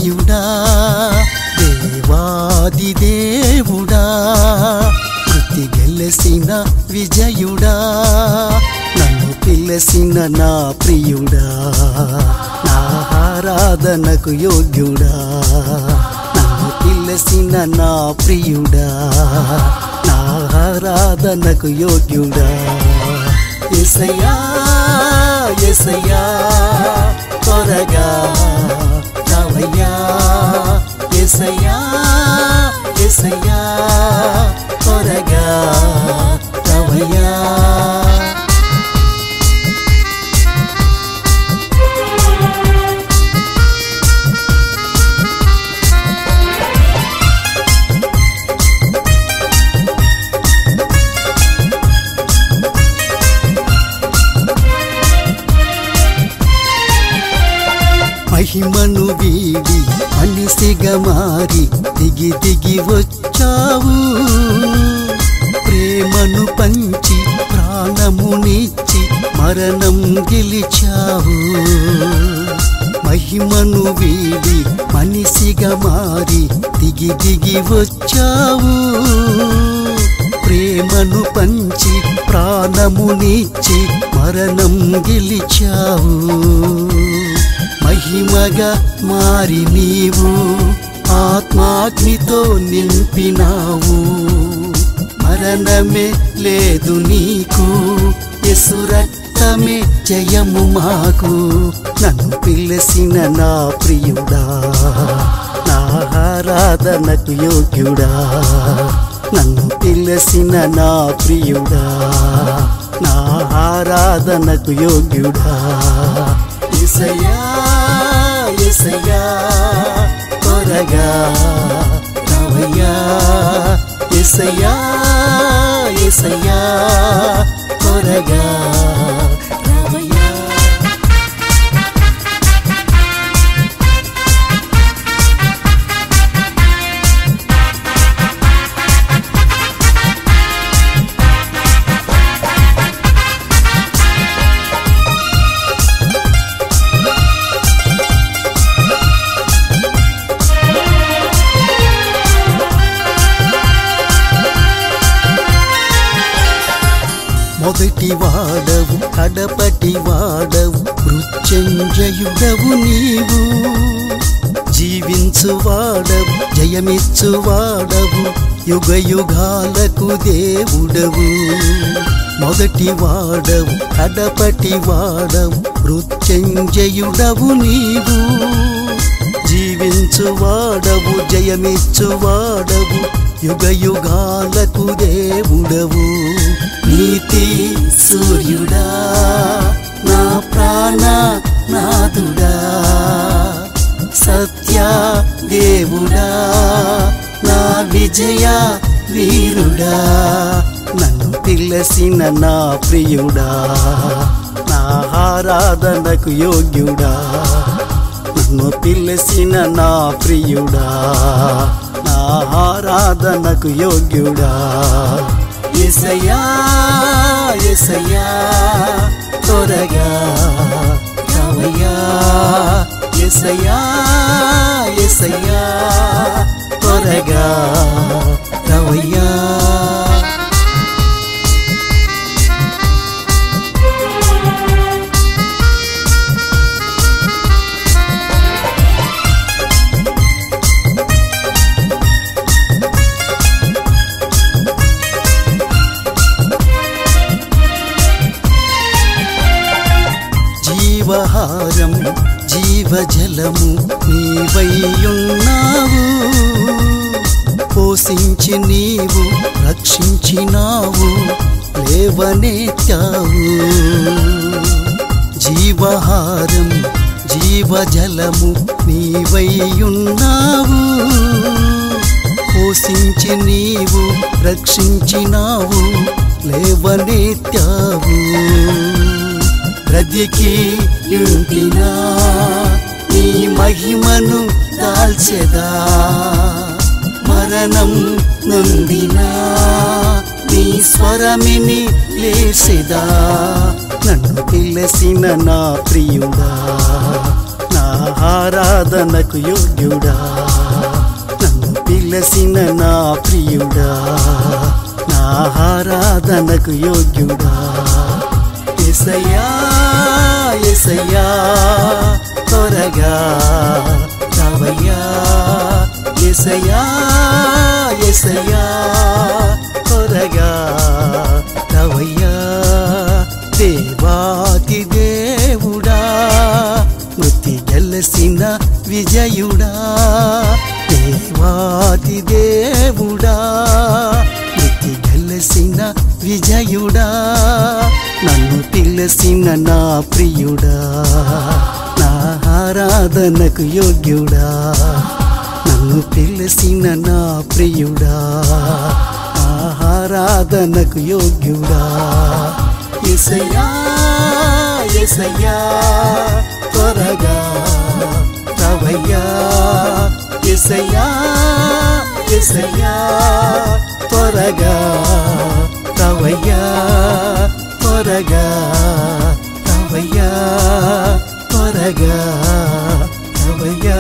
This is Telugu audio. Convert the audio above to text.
విజయుడా దేవాది దేవుడా కృతి గెలసిన విజయుడా నన్ను పిలసిన నా ప్రియుడా నా ఆరాధనకు యోగ్యుడా నన్ను పిలసిన నా ప్రియుడా నా ఆరాధనకు యోగ్యుడా యేసయ్యా యేసయ్యా త్వరగా రావయ్యా యేసయ్యా యేసయ్యా త్వరగా రావయ్యా మహిమను వీడి మనిషిగా మారి దిగి దిగి వచ్చావు ప్రేమను పంచి ప్రాణమునిచ్చి మరణం గెలిచావు మహిమను వీడి మనిషిగా మారి దిగి దిగి వచ్చావు ప్రేమను పంచి ప్రాణమునిచ్చి మరణం గెలిచావు మహిమగా మారి నీవు ఆత్మాగ్నితో నింపినావు మరణమే లేదు నీకు యేసు రక్తమే జయము మాకు నన్ను పిలసిన నా ప్రియుడా నా ఆరాధనకు యోగ్యుడా నన్ను పిలసిన నా ప్రియుడా నా ఆరాధనకు యోగ్యుడా యేసయ్యా యేసయ్యా త్వరగా రావయ్యా యేసయ్యా యేసయ్యా త్వరగా రావయ్యా మొదటి వాడవు కడపటి వాడవు మృత్యుంజయుడవు నీవు జీవించు వాడవు జయమిచ్చు వాడవు యుగ యుగాలకు దేవుడవు మొదటి వాడవు కడపటి వాడవు మృత్యుంజయుడవు నీవు జీవించు వాడవు జయమిచ్చు వాడవు యుగ యుగాలకు దేవుడవు నీతి సూర్యుడా నా ప్రాణ నాదుడా సత్య దేవుడా నా విజయ వీరుడా నన్ను పిలసిన నా ప్రియుడా నా ఆరాధనకు యోగ్యుడా నన్ను పిలసిన నా ప్రియుడా నా ఆరాధనకు యోగ్యుడా యేసయ్యా యేసయ్యా త్వరగా రావయ్యా యేసయ్యా యేసయ్యా త్వరగా రావయ్యా జీవహారం జీవజలము నీవైయున్నావు పోషించి నీవు రక్షించినావు లేవనెత్తావు జీవహారం జీవజలము నీవైయున్నావు పోషించి నీవు రక్షించినావు లేవనెత్తావు బ్రతికి ఉంటినా నీ మహిమను దాల్చెదా మరణం నొందినా నీ స్వరమిని లేసెదా నన్ను పిలసిన నా ప్రియుడా నా ఆరాధనకు యోగ్యుడా నన్ను పిలసిన నా ప్రియుడా నా ఆరాధనకు యోగ్యుడా యేసయ్యా యేసయ్యా త్వరగా రావయ్యా యేసయ్యా యేసయ్యా త్వరగా రావయ్యా దేవాతి దేవుడా మృతి గెలసిన విజయుడా దేవాతి దేవుడా మృతి గెలసిన విజయుడా నన్ను పిలసిన నా ప్రియుడా నా ఆరాధనకు యోగ్యుడా నన్ను పిలసిన నా ప్రియుడా నా ఆరాధనకు యోగ్యుడా యేసయ్యా యేసయ్యా త్వరగా రావయ్యా యేసయ్యా యేసయ్యా త్వరగా రావయ్యా త్వరగా రావయ్యా త్వరగా రావయ్యా